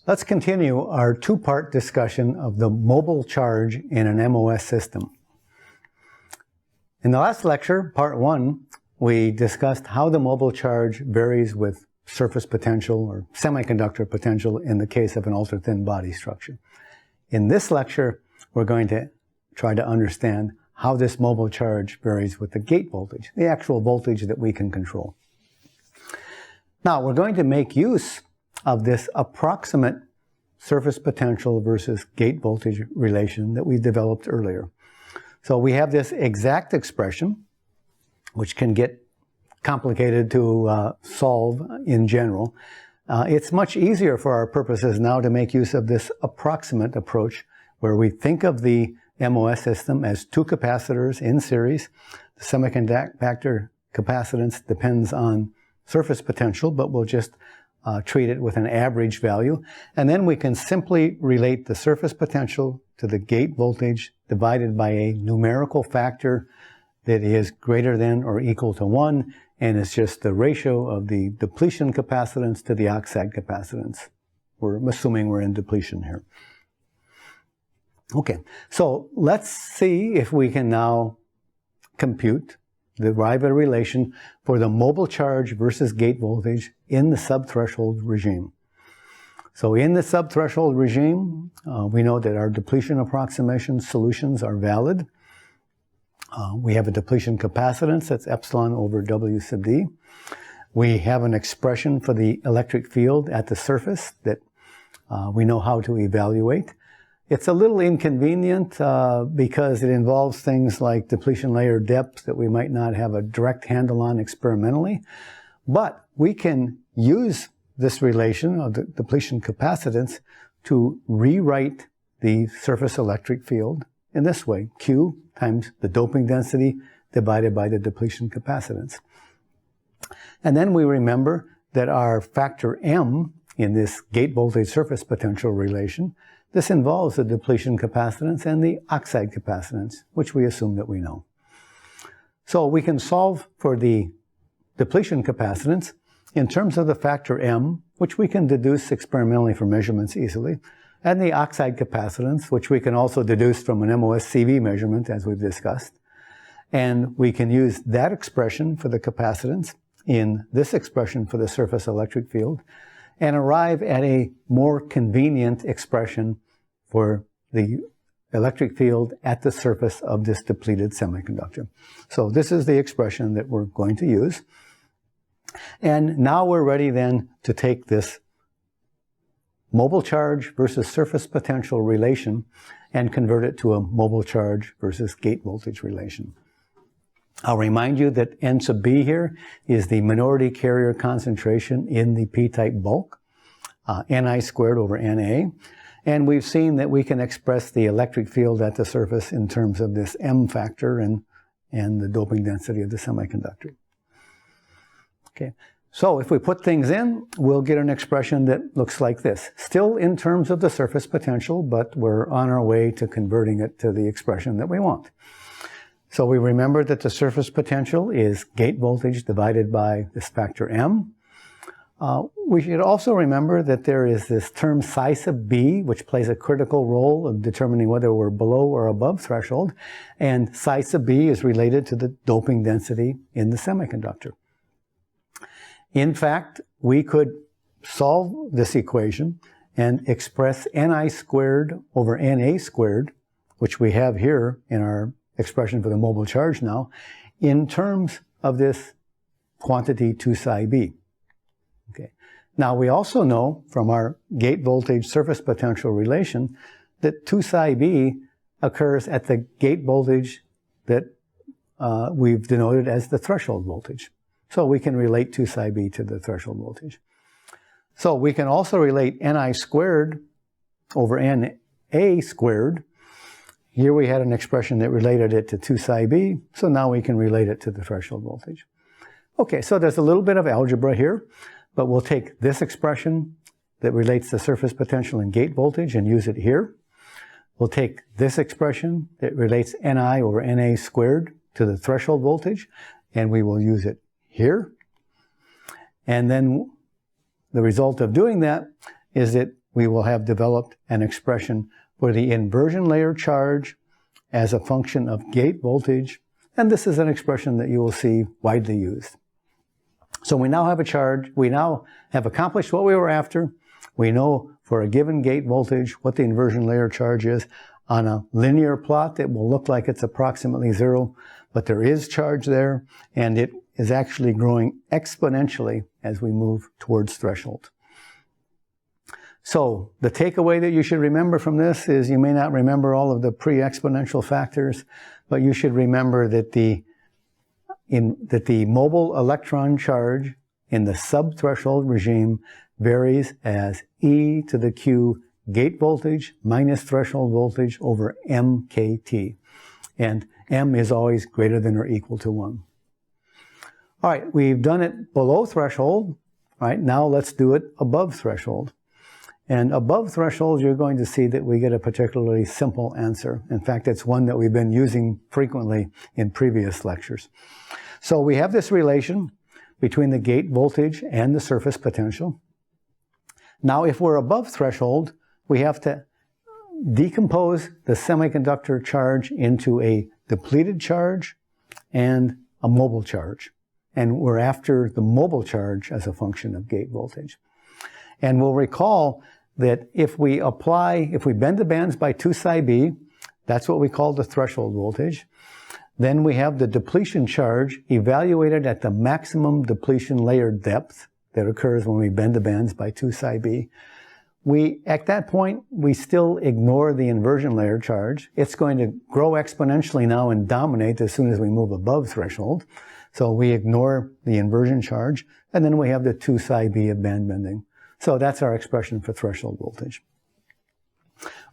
Let's continue our two-part discussion of the mobile charge in an MOS system. In the last lecture, part 1, we discussed how the mobile charge varies with surface potential or semiconductor potential in the case of an ultra-thin body structure. In this lecture, we're going to try to understand how this mobile charge varies with the gate voltage, the actual voltage that we can control. Now, we're going to make use of this approximate surface potential versus gate voltage relation that we developed earlier. So we have this exact expression, which can get complicated to solve in general. It's much easier for our purposes now to make use of this approximate approach where we think of the MOS system as two capacitors in series. The semiconductor capacitance depends on surface potential, but we'll just treat it with an average value. And then we can simply relate the surface potential to the gate voltage divided by a numerical factor that is greater than or equal to 1, and it's just the ratio of the depletion capacitance to the oxide capacitance. We're assuming we're in depletion here. Okay, so let's see if we can now derive a relation for the mobile charge versus gate voltage in the subthreshold regime. So in the subthreshold regime, we know that our depletion approximation solutions are valid. We have a depletion capacitance that's epsilon over W sub d. We have an expression for the electric field at the surface that we know how to evaluate. It's a little inconvenient because it involves things like depletion layer depth that we might not have a direct handle on experimentally. But we can use this relation of the depletion capacitance to rewrite the surface electric field in this way: Q times the doping density divided by the depletion capacitance. And then we remember that our factor M in this gate voltage surface potential relation, this involves the depletion capacitance and the oxide capacitance, which we assume that we know. So we can solve for the depletion capacitance in terms of the factor M, which we can deduce experimentally from measurements easily, and the oxide capacitance, which we can also deduce from an MOS-CV measurement, as we've discussed. And we can use that expression for the capacitance in this expression for the surface electric field and arrive at a more convenient expression for the electric field at the surface of this depleted semiconductor. So this is the expression that we're going to use. And now we're ready then to take this mobile charge versus surface potential relation and convert it to a mobile charge versus gate voltage relation. I'll remind you that N sub B here is the minority carrier concentration in the p-type bulk, Ni squared over Na. And we've seen that we can express the electric field at the surface in terms of this M factor and the doping density of the semiconductor. Okay, so if we put things in, we'll get an expression that looks like this. Still in terms of the surface potential, but we're on our way to converting it to the expression that we want. So we remember that the surface potential is gate voltage divided by this factor M. We should also remember that there is this term psi sub B, which plays a critical role of determining whether we're below or above threshold. And psi sub B is related to the doping density in the semiconductor. In fact, we could solve this equation and express Ni squared over Na squared, which we have here in our expression for the mobile charge now, in terms of this quantity 2 psi b. Okay. Now we also know from our gate voltage surface potential relation that 2 psi b occurs at the gate voltage that we've denoted as the threshold voltage. So we can relate 2 psi b to the threshold voltage. So we can also relate Ni squared over Na squared. Here we had an expression that related it to 2 psi b, so now we can relate it to the threshold voltage. Okay, so there's a little bit of algebra here, but we'll take this expression that relates the surface potential and gate voltage and use it here. We'll take this expression that relates Ni over Na squared to the threshold voltage, and we will use it here. And then the result of doing that is that we will have developed an expression for the inversion layer charge as a function of gate voltage, and this is an expression that you will see widely used. So we now have a charge, we now have accomplished what we were after. We know for a given gate voltage what the inversion layer charge is. On a linear plot, it will look like it's approximately 0, but there is charge there, and it is actually growing exponentially as we move towards threshold. So the takeaway that you should remember from this is you may not remember all of the pre-exponential factors, but you should remember that the mobile electron charge in the subthreshold regime varies as e to the q gate voltage minus threshold voltage over mkt. And m is always greater than or equal to 1. All right, we've done it below threshold. All right, now let's do it above threshold. And above threshold, you're going to see that we get a particularly simple answer. In fact, it's one that we've been using frequently in previous lectures. So we have this relation between the gate voltage and the surface potential. Now, if we're above threshold, we have to decompose the semiconductor charge into a depleted charge and a mobile charge. And we're after the mobile charge as a function of gate voltage. And we'll recall that if we bend the bands by 2 psi b, that's what we call the threshold voltage. Then we have the depletion charge evaluated at the maximum depletion layer depth that occurs when we bend the bands by 2 psi b. At that point, we still ignore the inversion layer charge. It's going to grow exponentially now and dominate as soon as we move above threshold. So we ignore the inversion charge, and then we have the 2 psi b of band bending. So that's our expression for threshold voltage.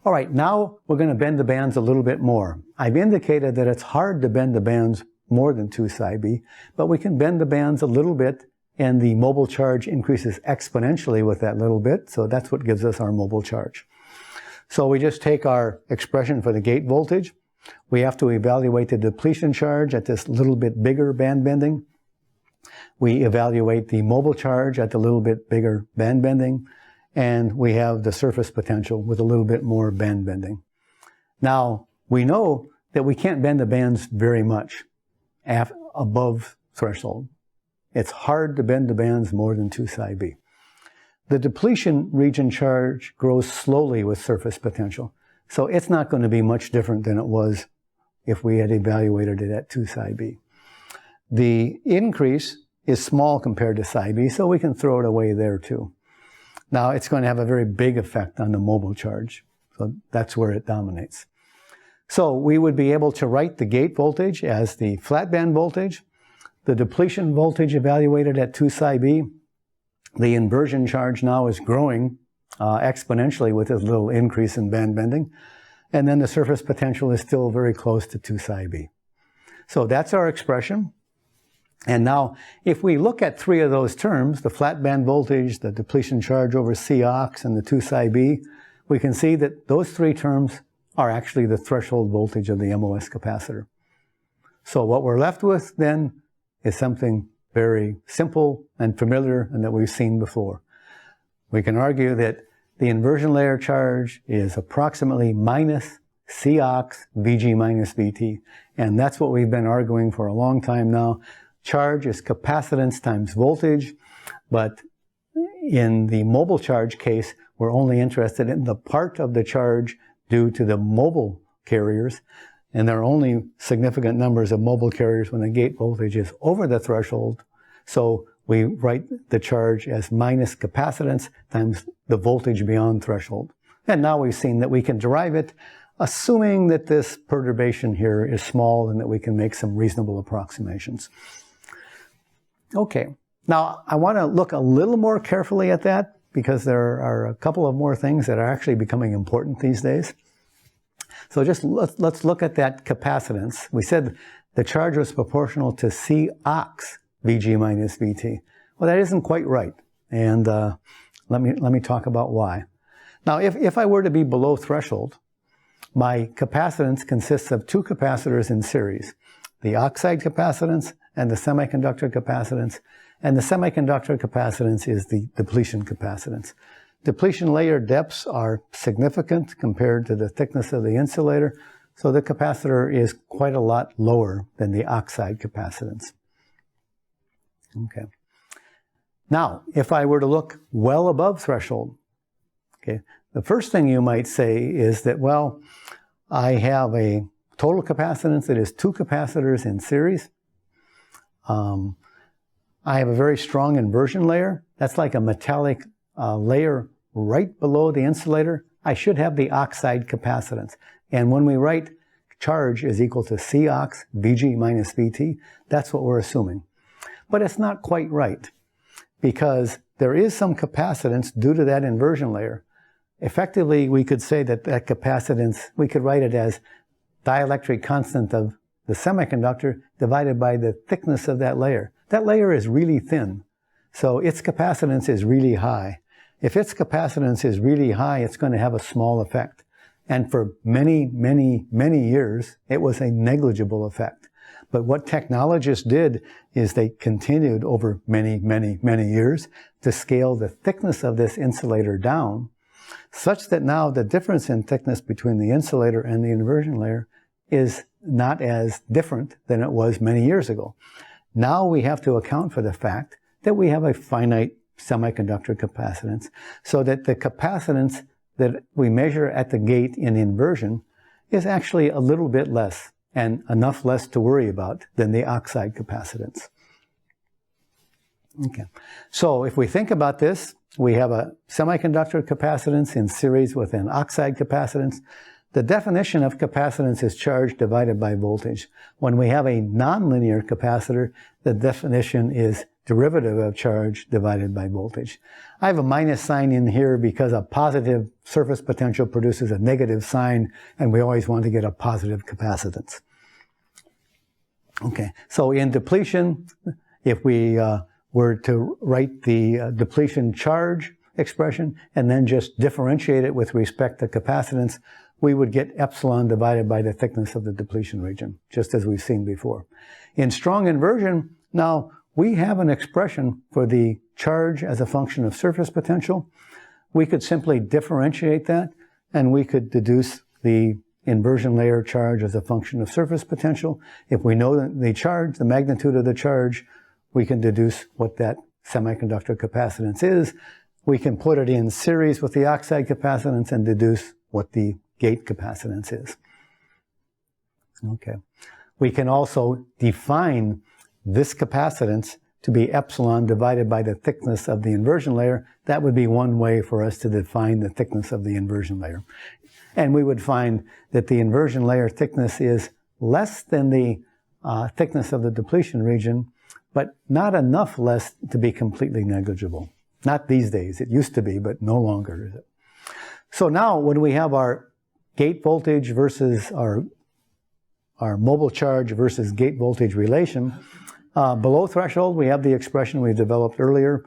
All right, now we're going to bend the bands a little bit more. I've indicated that it's hard to bend the bands more than 2 psi b, but we can bend the bands a little bit, and the mobile charge increases exponentially with that little bit, so that's what gives us our mobile charge. So we just take our expression for the gate voltage. We have to evaluate the depletion charge at this little bit bigger band bending. We evaluate the mobile charge at the little bit bigger band bending, and we have the surface potential with a little bit more band bending. Now, we know that we can't bend the bands very much above threshold. It's hard to bend the bands more than 2 psi b. The depletion region charge grows slowly with surface potential, so it's not going to be much different than it was if we had evaluated it at 2 psi b. The increase is small compared to psi b, so we can throw it away there too. Now, it's going to have a very big effect on the mobile charge, so that's where it dominates. So we would be able to write the gate voltage as the flat band voltage, the depletion voltage evaluated at 2 psi b. The inversion charge now is growing exponentially with this little increase in band bending, and then the surface potential is still very close to 2 psi b. So that's our expression. And now, if we look at 3 of those terms, the flat band voltage, the depletion charge over Cox, and the 2 psi b, we can see that those 3 terms are actually the threshold voltage of the MOS capacitor. So what we're left with then is something very simple and familiar and that we've seen before. We can argue that the inversion layer charge is approximately minus Cox Vg minus Vt, and that's what we've been arguing for a long time now. Charge is capacitance times voltage, but in the mobile charge case, we're only interested in the part of the charge due to the mobile carriers, and there are only significant numbers of mobile carriers when the gate voltage is over the threshold, so we write the charge as minus capacitance times the voltage beyond threshold. And now we've seen that we can derive it, assuming that this perturbation here is small and that we can make some reasonable approximations. Okay, now I want to look a little more carefully at that because there are a couple of more things that are actually becoming important these days. So just let's look at that capacitance. We said the charge was proportional to Cox Vg minus Vt. Well, that isn't quite right, and let me talk about why. Now, if I were to be below threshold, my capacitance consists of 2 capacitors in series, the oxide capacitance and the semiconductor capacitance, and the semiconductor capacitance is the depletion capacitance. Depletion layer depths are significant compared to the thickness of the insulator, so the capacitor is quite a lot lower than the oxide capacitance. Okay. Now, if I were to look well above threshold, okay, the first thing you might say is that, well, I have a total capacitance that is 2 capacitors in series. I have a very strong inversion layer. That's like a metallic layer right below the insulator. I should have the oxide capacitance. And when we write charge is equal to Cox Vg minus Vt, that's what we're assuming. But it's not quite right, because there is some capacitance due to that inversion layer. Effectively, we could say that that capacitance, we could write it as dielectric constant of the semiconductor divided by the thickness of that layer. That layer is really thin, so its capacitance is really high. If its capacitance is really high, it's going to have a small effect. And for many, many, many years, it was a negligible effect. But what technologists did is they continued over many, many, many years to scale the thickness of this insulator down, such that now the difference in thickness between the insulator and the inversion layer is not as different than it was many years ago. Now we have to account for the fact that we have a finite semiconductor capacitance, so that the capacitance that we measure at the gate in inversion is actually a little bit less, and enough less to worry about than the oxide capacitance. Okay, so if we think about this, we have a semiconductor capacitance in series with an oxide capacitance. The definition of capacitance is charge divided by voltage. When we have a nonlinear capacitor, the definition is derivative of charge divided by voltage. I have a minus sign in here because a positive surface potential produces a negative sign, and we always want to get a positive capacitance. Okay, so in depletion, if we were to write the depletion charge expression and then just differentiate it with respect to capacitance, we would get epsilon divided by the thickness of the depletion region, just as we've seen before. In strong inversion, now we have an expression for the charge as a function of surface potential. We could simply differentiate that, and we could deduce the inversion layer charge as a function of surface potential. If we know the charge, the magnitude of the charge, we can deduce what that semiconductor capacitance is. We can put it in series with the oxide capacitance and deduce what the gate capacitance is. Okay. We can also define this capacitance to be epsilon divided by the thickness of the inversion layer. That would be one way for us to define the thickness of the inversion layer. And we would find that the inversion layer thickness is less than the thickness of the depletion region, but not enough less to be completely negligible. Not these days. It used to be, but no longer is it. So now when we have our gate voltage versus our mobile charge versus gate voltage relation, below threshold we have the expression we developed earlier.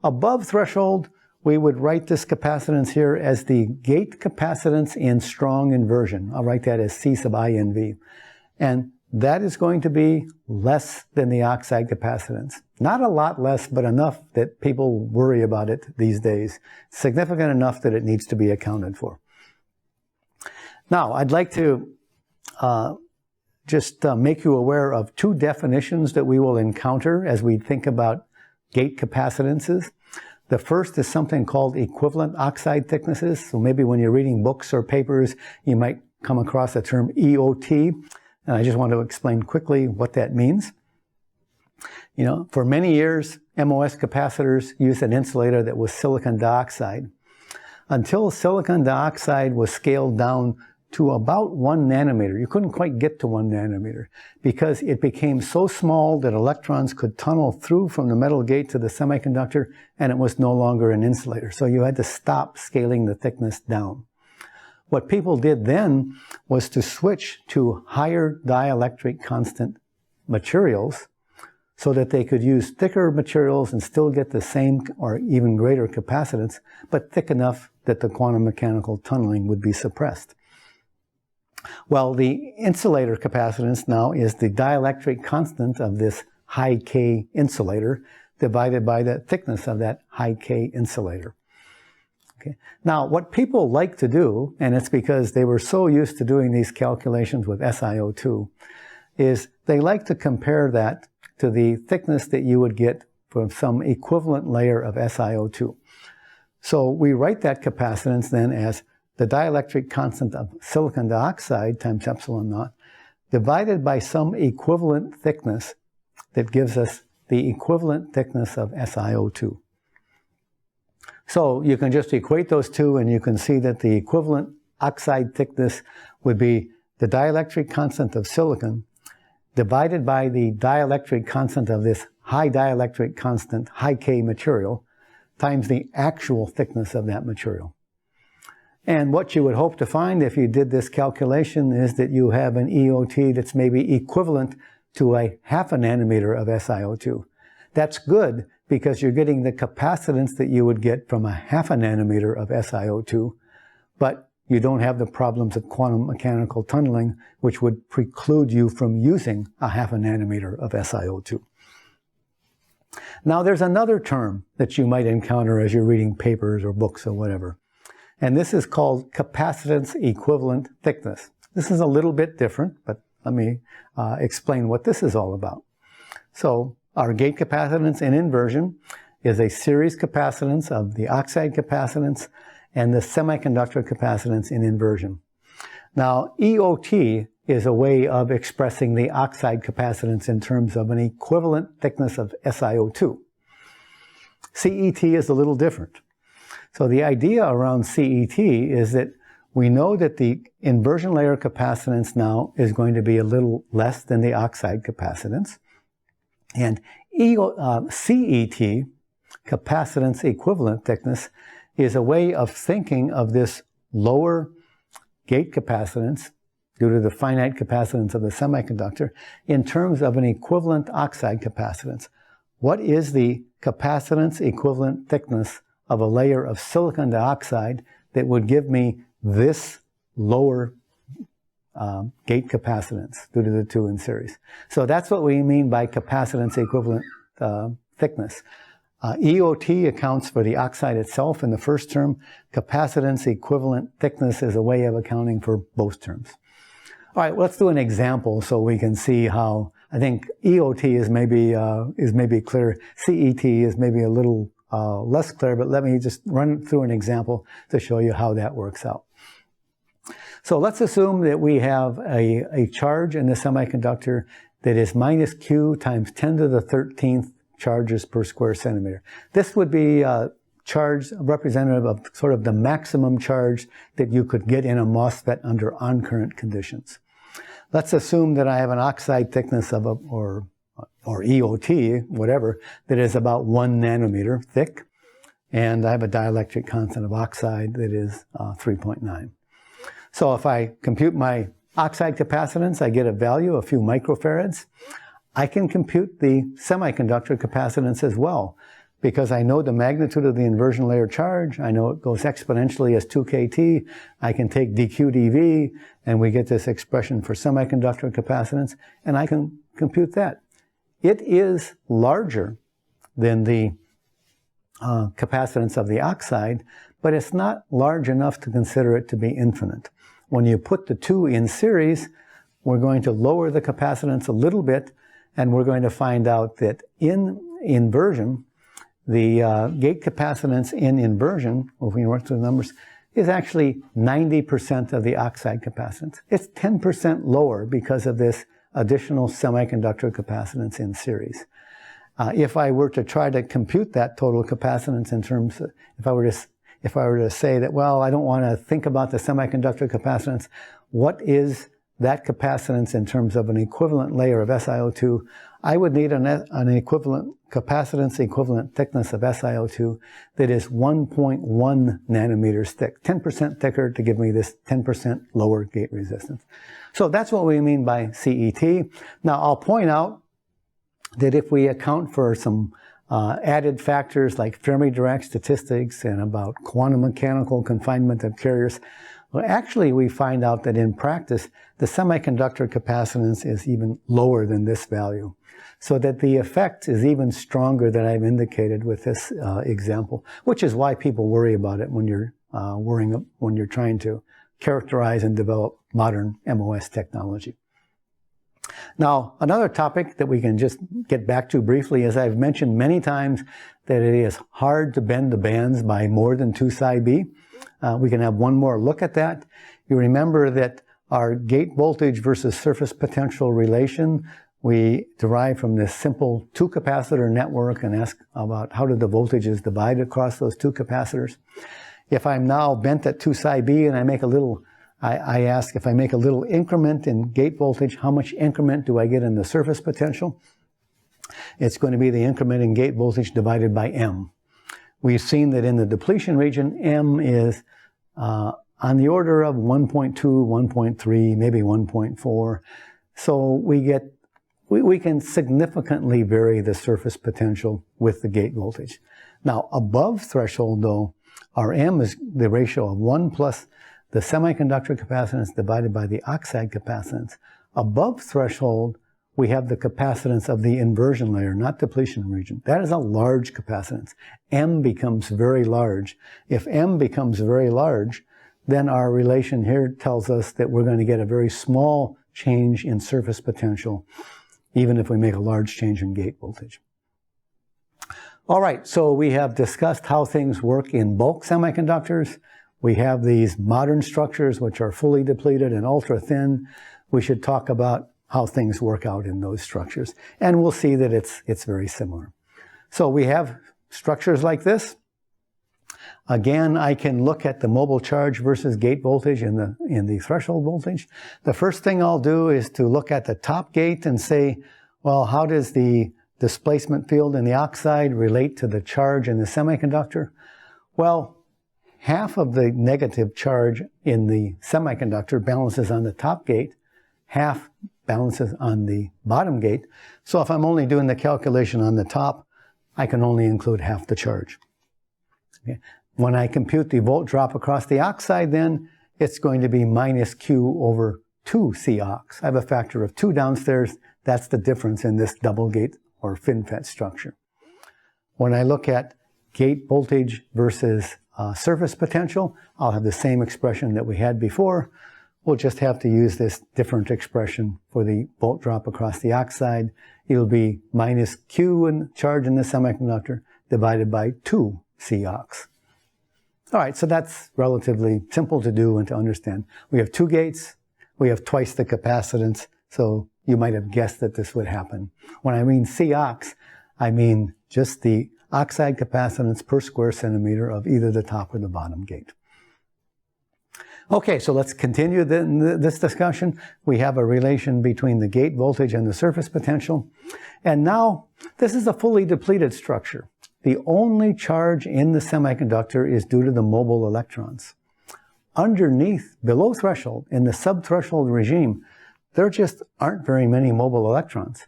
Above threshold, we would write this capacitance here as the gate capacitance in strong inversion. I'll write that as C sub INV. And that is going to be less than the oxide capacitance. Not a lot less, but enough that people worry about it these days. Significant enough that it needs to be accounted for. Now, I'd like to just make you aware of 2 definitions that we will encounter as we think about gate capacitances. The first is something called equivalent oxide thicknesses. So maybe when you're reading books or papers, you might come across the term EOT. And I just want to explain quickly what that means. You know, for many years, MOS capacitors used an insulator that was silicon dioxide. Until silicon dioxide was scaled down to about 1 nanometer. You couldn't quite get to 1 nanometer because it became so small that electrons could tunnel through from the metal gate to the semiconductor, and it was no longer an insulator. So you had to stop scaling the thickness down. What people did then was to switch to higher dielectric constant materials so that they could use thicker materials and still get the same or even greater capacitance, but thick enough that the quantum mechanical tunneling would be suppressed. Well, the insulator capacitance now is the dielectric constant of this high K insulator divided by the thickness of that high K insulator. Okay. Now, what people like to do, and it's because they were so used to doing these calculations with SiO2, is they like to compare that to the thickness that you would get from some equivalent layer of SiO2. So we write that capacitance then as the dielectric constant of silicon dioxide times epsilon naught divided by some equivalent thickness that gives us the equivalent thickness of SiO2. So you can just equate those two and you can see that the equivalent oxide thickness would be the dielectric constant of silicon divided by the dielectric constant of this high dielectric constant, high K material, times the actual thickness of that material. And what you would hope to find if you did this calculation is that you have an EOT that's maybe equivalent to a 0.5 nanometer of SiO2. That's good because you're getting the capacitance that you would get from a 0.5 nanometer of SiO2, but you don't have the problems of quantum mechanical tunneling, which would preclude you from using a 0.5 nanometer of SiO2. Now there's another term that you might encounter as you're reading papers or books or whatever. And this is called capacitance equivalent thickness. This is a little bit different, but let me explain what this is all about. So our gate capacitance in inversion is a series capacitance of the oxide capacitance and the semiconductor capacitance in inversion. Now EOT is a way of expressing the oxide capacitance in terms of an equivalent thickness of SiO2. CET is a little different. So the idea around CET is that we know that the inversion layer capacitance now is going to be a little less than the oxide capacitance. And CET, capacitance equivalent thickness, is a way of thinking of this lower gate capacitance due to the finite capacitance of the semiconductor in terms of an equivalent oxide capacitance. What is the capacitance equivalent thickness of a layer of silicon dioxide that would give me this lower gate capacitance due to the two in series? So that's what we mean by capacitance equivalent thickness. EOT accounts for the oxide itself in the first term. Capacitance equivalent thickness is a way of accounting for both terms. All right, let's do an example so we can see how, I think EOT is maybe clear. CET is maybe a little less clear, but let me just run through an example to show you how that works out. So let's assume that we have a charge in the semiconductor that is minus Q times 10 to the 13th charges per square centimeter. This would be a charge representative of sort of the maximum charge that you could get in a MOSFET under on-current conditions. Let's assume that I have an oxide thickness of or EOT, whatever, that is about 1 nanometer thick, and I have a dielectric constant of oxide that is 3.9. So if I compute my oxide capacitance, I get a value, a few microfarads. I can compute the semiconductor capacitance as well, because I know the magnitude of the inversion layer charge. I know it goes exponentially as 2kT. I can take dq dV, and we get this expression for semiconductor capacitance, and I can compute that. It is larger than the capacitance of the oxide, but it's not large enough to consider it to be infinite. When you put the two in series, we're going to lower the capacitance a little bit, and we're going to find out that in inversion, the gate capacitance in inversion, if we work through the numbers, is actually 90% of the oxide capacitance. It's 10% lower because of this additional semiconductor capacitance in series. If I were to try to compute that total capacitance in terms of, if I were to say that, well, I don't want to think about the semiconductor capacitance, what is that capacitance in terms of an equivalent layer of SiO2? I would need an equivalent capacitance equivalent thickness of SiO2 that is 1.1 nanometers thick, 10% thicker to give me this 10% lower gate resistance. So that's what we mean by CET. Now I'll point out that if we account for some added factors like Fermi-Dirac statistics and about quantum mechanical confinement of carriers, Well, actually, we find out that in practice, the semiconductor capacitance is even lower than this value. So that the effect is even stronger than I've indicated with this example, which is why people worry about it when you're when you're trying to characterize and develop modern MOS technology. Now, another topic that we can just get back to briefly is I've mentioned many times that it is hard to bend the bands by more than 2 psi b. We can have one more look at that. You remember that our gate voltage versus surface potential relation we derive from this simple 2 capacitor network and ask about how do the voltages divide across those 2 capacitors. If I'm now bent at 2 psi b and I make a little, I ask if I make a little increment in gate voltage, how much increment do I get in the surface potential? It's going to be the increment in gate voltage divided by M. We've seen that in the depletion region, M is on the order of 1.2, 1.3, maybe 1.4. So we can significantly vary the surface potential with the gate voltage. Now, above threshold, though, our M is the ratio of 1 plus the semiconductor capacitance divided by the oxide capacitance. Above threshold, we have the capacitance of the inversion layer, not depletion region. That is a large capacitance. M becomes very large. If M becomes very large, then our relation here tells us that we're going to get a very small change in surface potential, even if we make a large change in gate voltage. All right, so we have discussed how things work in bulk semiconductors. We have these modern structures which are fully depleted and ultra thin. We should talk about how things work out in those structures. And we'll see that it's very similar. So we have structures like this. Again, I can look at the mobile charge versus gate voltage in the threshold voltage. The first thing I'll do is to look at the top gate and say, well, how does the displacement field in the oxide relate to the charge in the semiconductor? Well, half of the negative charge in the semiconductor balances on the top gate, half balances on the bottom gate. So if I'm only doing the calculation on the top, I can only include half the charge. Okay. When I compute the volt drop across the oxide, then it's going to be minus Q over 2 Cox. I have a factor of 2 downstairs. That's the difference in this double gate or FinFET structure. When I look at gate voltage versus surface potential, I'll have the same expression that we had before. We'll just have to use this different expression for the volt drop across the oxide. It'll be minus Q in charge in the semiconductor divided by 2 Cox. All right, so that's relatively simple to do and to understand. We have 2 gates. We have twice the capacitance, so you might have guessed that this would happen. When I mean Cox, I mean just the oxide capacitance per square centimeter of either the top or the bottom gate. Okay, so let's continue this discussion. We have a relation between the gate voltage and the surface potential. And now, this is a fully depleted structure. The only charge in the semiconductor is due to the mobile electrons. Underneath, below threshold, in the subthreshold regime, there just aren't very many mobile electrons.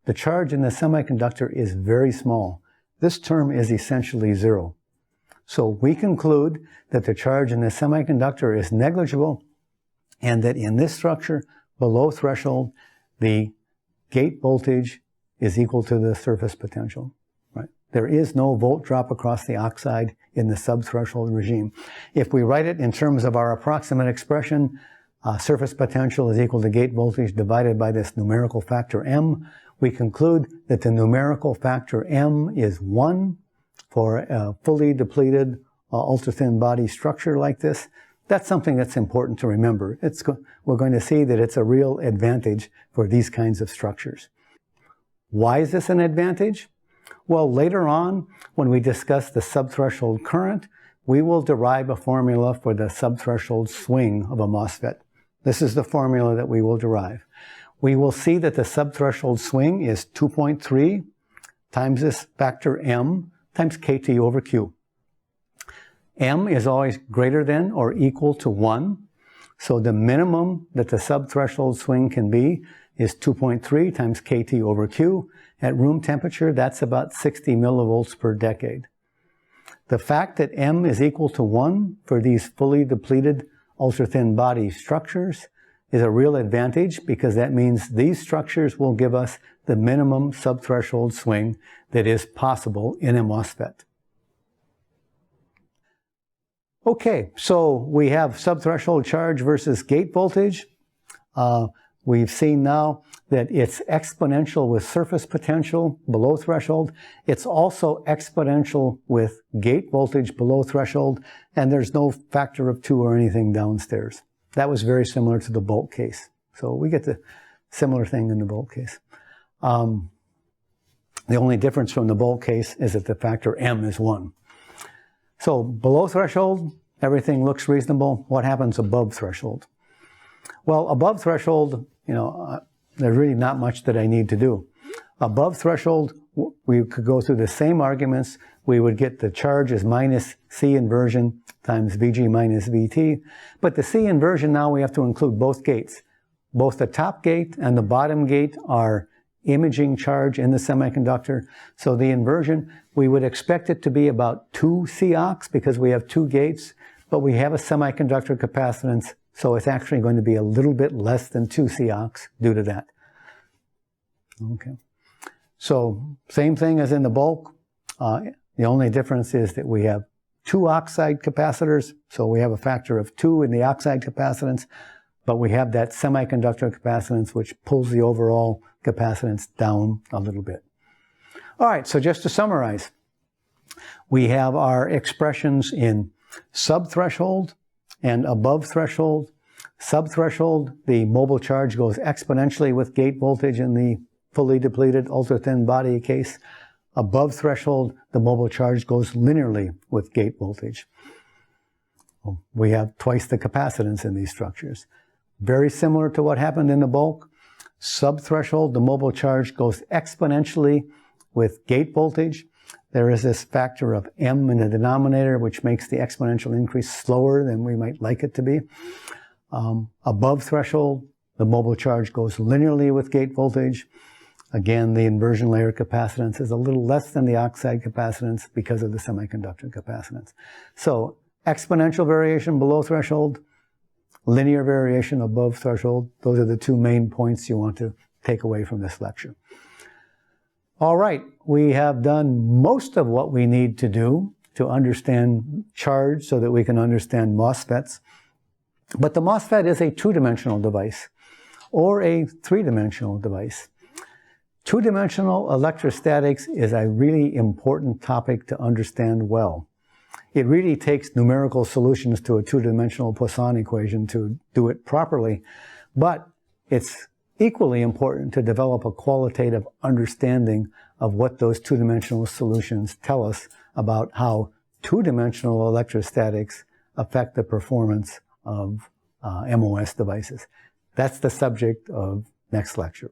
The charge in the semiconductor is very small. This term is essentially 0. So we conclude that the charge in the semiconductor is negligible and that in this structure, below threshold, the gate voltage is equal to the surface potential. Right? There is no volt drop across the oxide in the subthreshold regime. If we write it in terms of our approximate expression, surface potential is equal to gate voltage divided by this numerical factor M, we conclude that the numerical factor M is 1 for a fully depleted ultra-thin body structure like this. That's something that's important to remember. We're going to see that it's a real advantage for these kinds of structures. Why is this an advantage? Well, later on, when we discuss the subthreshold current, we will derive a formula for the subthreshold swing of a MOSFET. This is the formula that we will derive. We will see that the subthreshold swing is 2.3 times this factor M times KT over Q. M is always greater than or equal to 1. So the minimum that the subthreshold swing can be is 2.3 times KT over Q. At room temperature, that's about 60 millivolts per decade. The fact that M is equal to 1 for these fully depleted ultra-thin body structures is a real advantage because that means these structures will give us the minimum subthreshold swing that is possible in a MOSFET. Okay, so we have subthreshold charge versus gate voltage. We've seen now that it's exponential with surface potential below threshold. It's also exponential with gate voltage below threshold, and there's no factor of 2 or anything downstairs. That was very similar to the bulk case. So we get the similar thing in the bulk case. The only difference from the bulk case is that the factor M is 1. So below threshold, everything looks reasonable. What happens above threshold? Well, above threshold, there's really not much that I need to do. Above threshold, we could go through the same arguments. We would get the charge as minus C inversion times Vg minus Vt. But the C inversion now we have to include both gates. Both the top gate and the bottom gate are imaging charge in the semiconductor. So the inversion, we would expect it to be about 2 Cox because we have 2 gates, but we have a semiconductor capacitance, so it's actually going to be a little bit less than 2 Cox due to that. Okay. So same thing as in the bulk. The only difference is that we have 2 oxide capacitors, so we have a factor of 2 in the oxide capacitance, but we have that semiconductor capacitance which pulls the overall capacitance down a little bit. All right, so just to summarize, we have our expressions in subthreshold and above threshold. Subthreshold, the mobile charge goes exponentially with gate voltage in the fully depleted ultra-thin body case. Above threshold, the mobile charge goes linearly with gate voltage. We have twice the capacitance in these structures. Very similar to what happened in the bulk. Subthreshold, the mobile charge goes exponentially with gate voltage. There is this factor of M in the denominator, which makes the exponential increase slower than we might like it to be. Above threshold, the mobile charge goes linearly with gate voltage. Again, the inversion layer capacitance is a little less than the oxide capacitance because of the semiconductor capacitance. So exponential variation below threshold, linear variation above threshold. Those are the 2 main points you want to take away from this lecture. All right, we have done most of what we need to do to understand charge so that we can understand MOSFETs. But the MOSFET is a 2-dimensional device or a 3-dimensional device. 2-dimensional electrostatics is a really important topic to understand well. It really takes numerical solutions to a 2-dimensional Poisson equation to do it properly, but it's equally important to develop a qualitative understanding of what those 2-dimensional solutions tell us about how 2-dimensional electrostatics affect the performance of MOS devices. That's the subject of next lecture.